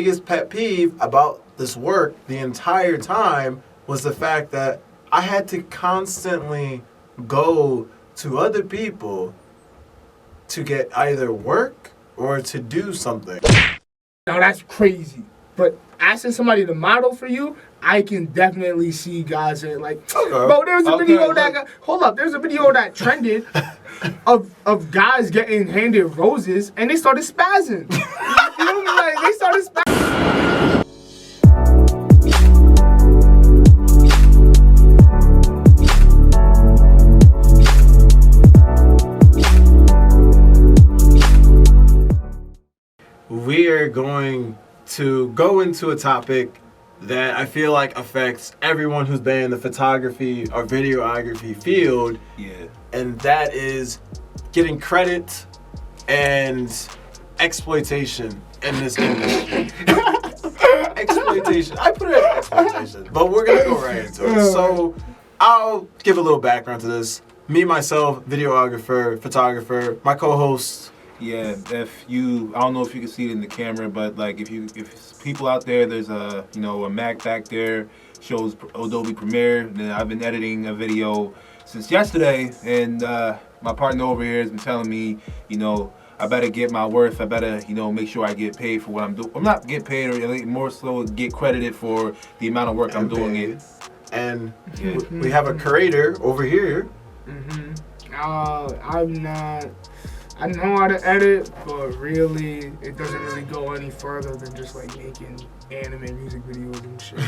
biggest pet peeve about this work the entire time was the fact that I had to constantly go to other people to get either work or to do something. Now that's crazy. But asking somebody to model for you, I can definitely see guys saying like, bro, there's a video that there's a video that trended of guys getting handed roses and they started spazzing. You know what I mean? Like, they started spazzing. We're going to go into a topic that I feel like affects everyone who's been in the photography or videography field. Yeah. And that is getting credit and exploitation in this industry. Exploitation. I put it as exploitation, but we're going to go right into it. So I'll give a little background to this. Me, myself, videographer, photographer, my co-host. Yeah, I don't know if you can see it in the camera, but like if people out there, there's a Mac back there, shows Adobe Premiere, and I've been editing a video since yesterday, and my partner over here has been telling me, I better get my worth, I better, make sure I get paid for what I'm doing. I'm not get paid, or more so get credited for the amount of work I'm doing it. And we have a creator over here. I know how to edit, but really, it doesn't really go any further than just like making anime music videos and shit.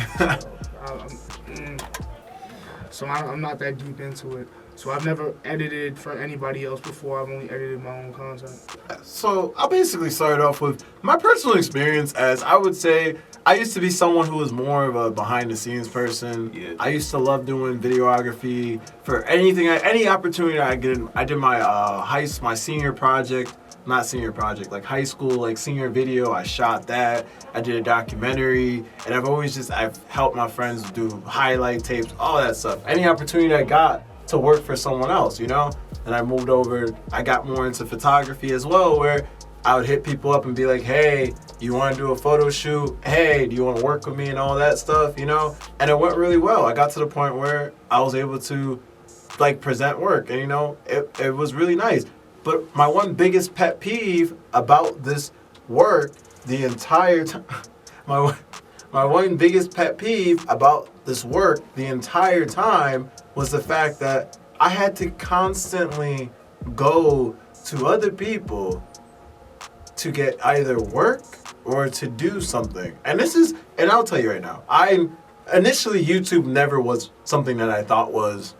So I'm not that deep into it. So I've never edited for anybody else before. I've only edited my own content. So I'll basically start off with my personal experience, as I would say I used to be someone who was more of a behind-the-scenes person. Yeah. I used to love doing videography for any opportunity I get. I did my senior project, not senior project, like high school, like senior video. I shot that. I did a documentary, and I've helped my friends do highlight tapes, all that stuff. Any opportunity I got to work for someone else, And I moved over. I got more into photography as well, where I would hit people up and be like, hey, you want to do a photo shoot? Hey, do you want to work with me and all that stuff, And it went really well. I got to the point where I was able to, present work, and, it was really nice. But my one biggest pet peeve about this work the entire time, my one biggest pet peeve about this work the entire time was the fact that I had to constantly go to other people to get either work or to do something. And I'll tell you right now, initially YouTube never was something that I thought was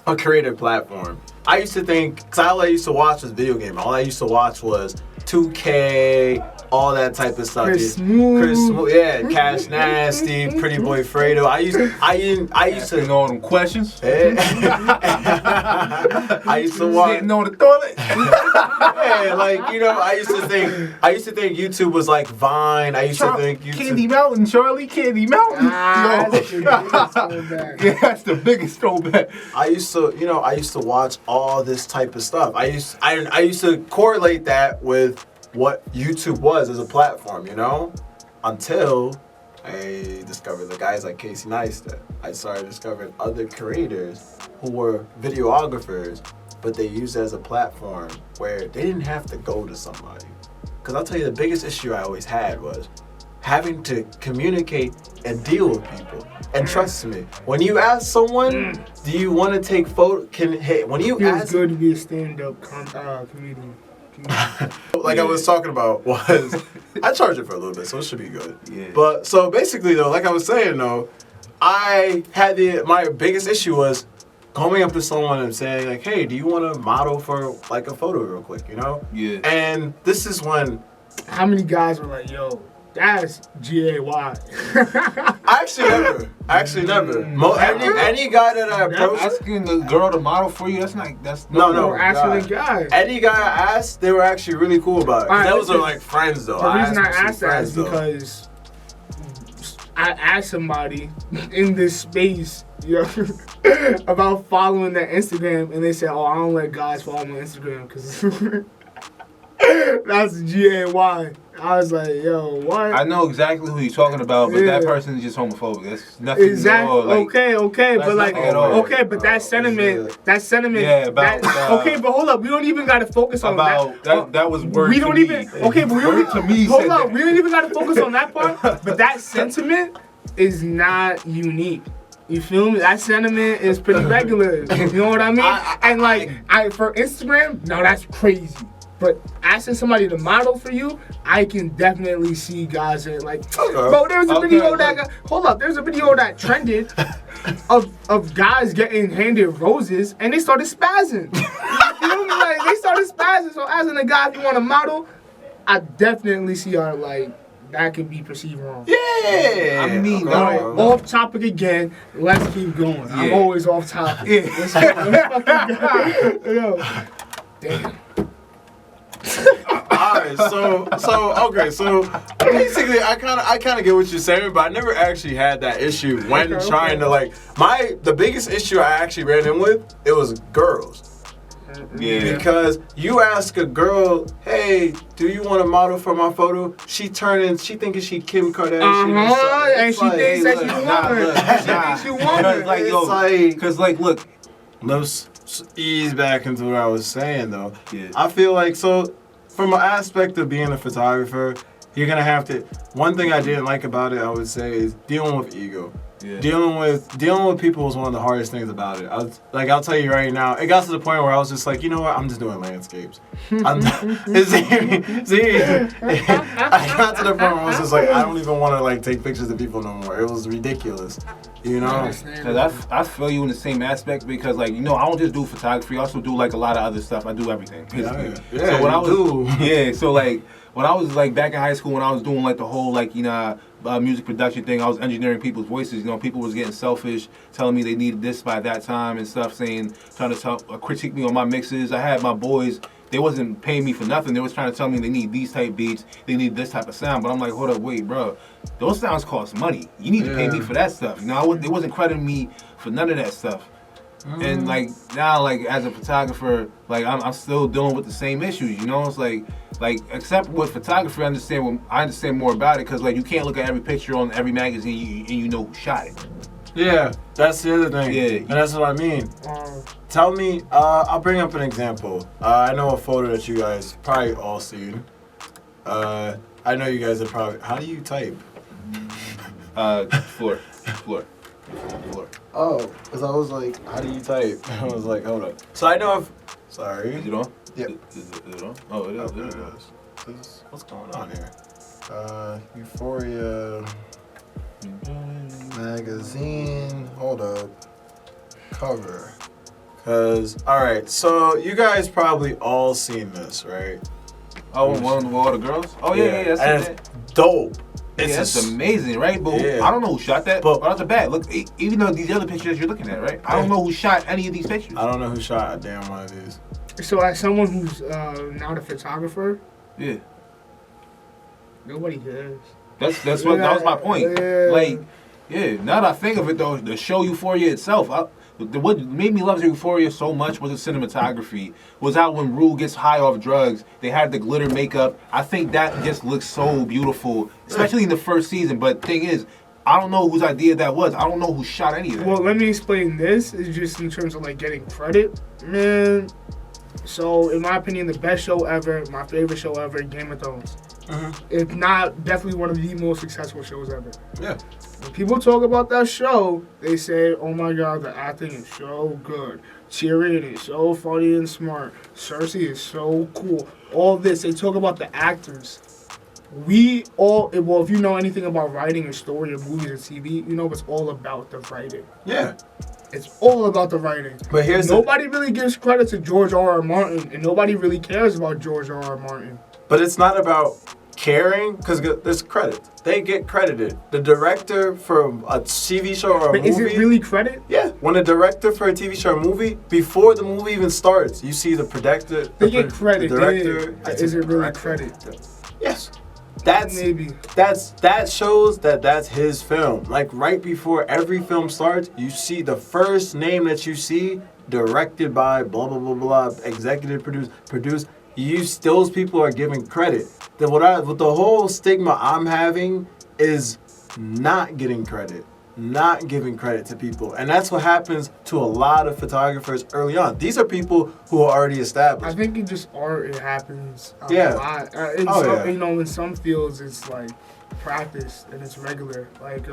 a creative platform. I used to think, because all I used to watch was video game. All I used to watch was 2K, all that type of stuff. Chris Smoove. Yeah, Cash Nasty, Pretty Boy Fredo. I used to know all them questions. I used to watch. Sitting on the toilet. Yeah, I used to think YouTube was like Vine. I used to think YouTube. Candy Mountain, Charlie, Candy Mountain. That's the biggest throwback. Yeah, that's the biggest throwback. I used to watch all this type of stuff. I used to correlate that with what YouTube was as a platform, until I discovered the guys like Casey Neistat. I started discovering other creators who were videographers, but they used it as a platform where they didn't have to go to somebody. Because I'll tell you, the biggest issue I always had was having to communicate and deal with people. And trust me, when you ask someone, do you want to take photo? It's good to be a stand-up comedian. I was talking about was I charge it for a little bit, so it should be good. Yeah. But so basically though, like I was saying though, I had my biggest issue was going up to someone and saying like, hey, do you want to model for like a photo real quick, Yeah. And this is when. How many guys were like, yo, that's GAY? Actually never. Any guy that I approached, asking the girl to model for you, no. Actually, guys. Any guy I asked, they were actually really cool about it. Right, those are like friends though. The reason I asked that is because I asked somebody in this space, about following their Instagram, and they said, "Oh, I don't let guys follow my Instagram because." That's G-A-Y. I was like, yo, what? I know exactly who you're talking about, but that person is just homophobic. That's nothing exactly. at all. Like, okay, but like, okay, but that sentiment, yeah, about okay, but hold up, we don't even gotta focus on that. That was word we to don't me. even, okay, but we don't to me. Hold up, we don't even gotta focus on that part. But that sentiment is not unique. You feel me? That sentiment is pretty regular. You know what I mean? And like, for Instagram, no, that's crazy. But asking somebody to model for you, I can definitely see guys in like, bro, there's a video there's a video that trended of guys getting handed roses and they started spazzing. You feel me? Like, they started spazzing. So asking a guy if you want to model, I definitely see how like that could be perceived wrong. Yeah. I mean, off topic again. Let's keep going. I'm always off topic. Let's fucking go. Yo. Damn. Alright, so basically I kinda get what you're saying, but I never actually had that issue when trying to like the biggest issue I actually ran in with, it was girls. Yeah. Because you ask a girl, hey, do you want to model for my photo? She thinking she Kim Kardashian. And she thinks that you want her. She thinks you want her. Like, yo, because like, look. Let's ease back into what I was saying though. Yeah. I feel like, so from an aspect of being a photographer, you're gonna have to, one thing I didn't like about it, I would say, is dealing with ego. Yeah. Dealing with people was one of the hardest things about it. I'll tell you right now, it got to the point where I was just like, you know what, I'm just doing landscapes. I got to the point where I was just like, I don't even want to like take pictures of people no more. It was ridiculous, you know. Cause I feel you in the same aspect because like, you know, I don't just do photography. I also do like a lot of other stuff. I do everything. Yeah, so so like when I was like back in high school, when I was doing like the whole like, you know, music production thing, I was engineering people's voices. You know, people was getting selfish, telling me they needed this by that time and stuff, trying to critique me on my mixes. I had my boys, they wasn't paying me for nothing. They was trying to tell me they need these type beats, they need this type of sound. But I'm like, hold up, wait, bro, those sounds cost money. You need to pay me for that stuff. You know, they wasn't crediting me for none of that stuff. And like now, like as a photographer, like I'm still dealing with the same issues. You know, it's like except with photography, I understand more about it because like you can't look at every picture on every magazine and you know who shot it. Yeah, that's the other thing. Yeah, and that's what I mean. Tell me, I'll bring up an example. I know a photo that you guys probably all seen. I know you guys are probably. How do you type? Floor. Oh, because I was like, how do you type? I was like, hold up. So I know if. Sorry. Is it on? Yep. Is it on? Oh, it is. What's going on here? Euphoria magazine. Hold up. Cover. Because, alright, so you guys probably all seen this, right? Oh, one of all the girls? Oh, yeah, that's it's dope. It's amazing, right? But I don't know who shot that. But off the bat, look, even though these other pictures you're looking at, right? I don't know who shot any of these pictures. I don't know who shot a damn one of these. So as someone who's not a photographer, nobody cares. That was my point. Yeah. Like, now that I think of it though, the show Euphoria itself, what made me love Euphoria so much was the cinematography. Was how when Rue gets high off drugs, they had the glitter makeup. I think that just looks so beautiful, especially in the first season. But thing is, I don't know whose idea that was. I don't know who shot any of that. Well, let me explain this. It's just in terms of like getting credit, man. So in my opinion, the best show ever, my favorite show ever, Game of Thrones. If not, definitely one of the most successful shows ever. Yeah. When people talk about that show, they say, oh my god, the acting is so good. Tyrion is so funny and smart. Cersei is so cool. All this, they talk about the actors. Well, if you know anything about writing and story of movies and TV, you know it's all about the writing. Yeah. It's all about the writing. But nobody really gives credit to George R.R. Martin, and nobody really cares about George R.R. Martin. But it's not about caring, because there's credit. They get credited. The director for a TV show or a movie. Is it really credit? Yeah. When a director for a TV show or movie, before the movie even starts, you see the producer. They get credit. The director. Is it really credit? Yes. That shows that's his film. Like right before every film starts, you see the first name that you see, directed by blah blah blah blah, executive produced. those people are giving credit. Then what the whole stigma I'm having is not getting credit. Not giving credit to people. And that's what happens to a lot of photographers early on. These are people who are already established. I think it just it happens a lot. You know, in some fields it's like practice and it's regular. Like,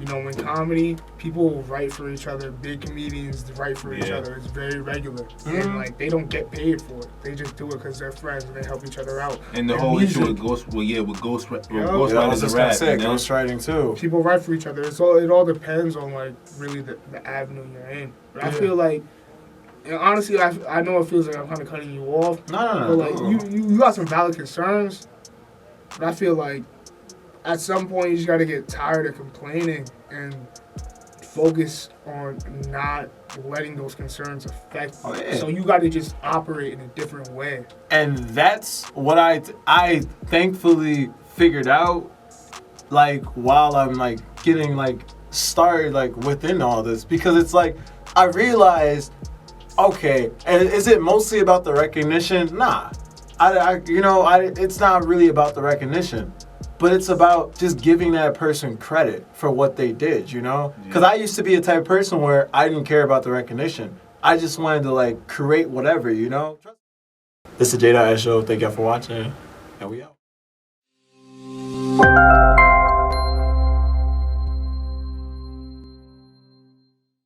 you know, in comedy, people write for each other. Big comedians write for each other. It's very regular. And, like, they don't get paid for it. They just do it because they're friends and they help each other out. And the whole issue with ghostwriting is a rap. Ghostwriting, too. People write for each other. It all depends on, like, really the avenue you're in. But I feel like, and honestly, I know it feels like I'm kind of cutting you off. No. But, like, you got some valid concerns. But I feel like, at some point, you just got to get tired of complaining and focus on not letting those concerns affect you. So you got to just operate in a different way. And that's what I thankfully figured out, like, while I'm, like, getting, like, started, like, within all this. Because it's like, I realized, okay, and is it mostly about the recognition? Nah. It's not really about the recognition. But it's about just giving that person credit for what they did, you know? Because I used to be a type of person where I didn't care about the recognition. I just wanted to, like, create whatever, you know? This is the J.S Show. Thank y'all for watching. And we out.